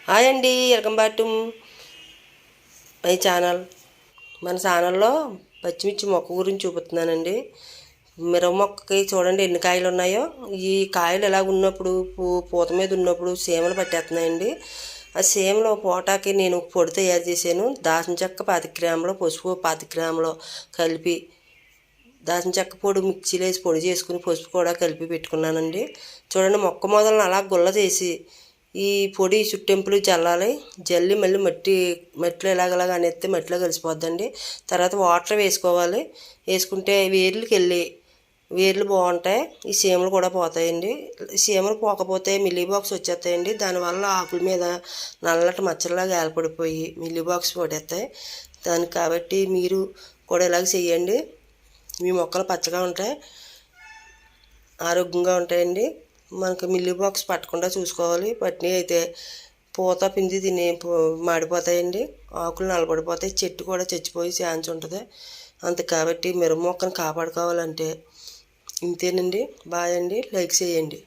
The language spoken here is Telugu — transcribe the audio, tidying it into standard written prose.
హాయ్ అండి, welcome back to my channel. మన ఛానల్లో పచ్చిమిర్చి మొక్క గురించి చూపుతున్నానండి. మిరప మొక్కకి చూడండి ఎన్ని కాయలు ఉన్నాయో. ఈ కాయలు ఎలా ఉన్నప్పుడు పూత మీద ఉన్నప్పుడు సీమలు పట్టేస్తున్నాయండి. ఆ సీమలో పోటాకి నేను పొడి తయారు చేశాను. దాచిన చెక్క 25 గ్రాములు, పసుపు 25 గ్రాములు కలిపి దాచిన చెక్క పొడి మిక్సీలో వేసి పొడి చేసుకుని పసుపు కూడా కలిపి పెట్టుకున్నానండి. చూడండి మొక్క మొదలను అలా గుల్ల చేసి ఈ పొడి చుట్టెంపులు చల్లాలి. జల్లి మళ్ళీ మట్టిలో ఎలాగలాగా అనేస్తే మట్టిలో కలిసిపోద్దండి. తర్వాత వాటర్ వేసుకోవాలి. వేసుకుంటే వేర్లు బాగుంటాయి. ఈ సీమలు కూడా పోతాయండి. సీమలు పోకపోతే మిల్లీ బాక్స్ వచ్చేస్తాయండి. దానివల్ల ఆకుల మీద నల్లటి మచ్చలాగా ఏర్పడిపోయి మిల్లీ బాక్స్ పడేస్తాయి దానికి. కాబట్టి మీరు కూడా ఇలాగ చేయండి. మీ మొక్కలు పచ్చగా ఉంటాయి, ఆరోగ్యంగా ఉంటాయండి. మనకు మిల్లీ బాక్స్ పట్టకుండా చూసుకోవాలి. పట్టినవి అయితే పూత పిండి తిని మాడిపోతాయండి. ఆకులు నలబడిపోతాయి, చెట్టు కూడా చచ్చిపోయి ఛాన్స్ ఉంటుంది. అంతే కాబట్టి మిరప మొక్కను కాపాడుకోవాలంటే ఇంతేనండి. బాయ్ అండి, లైక్ చేయండి.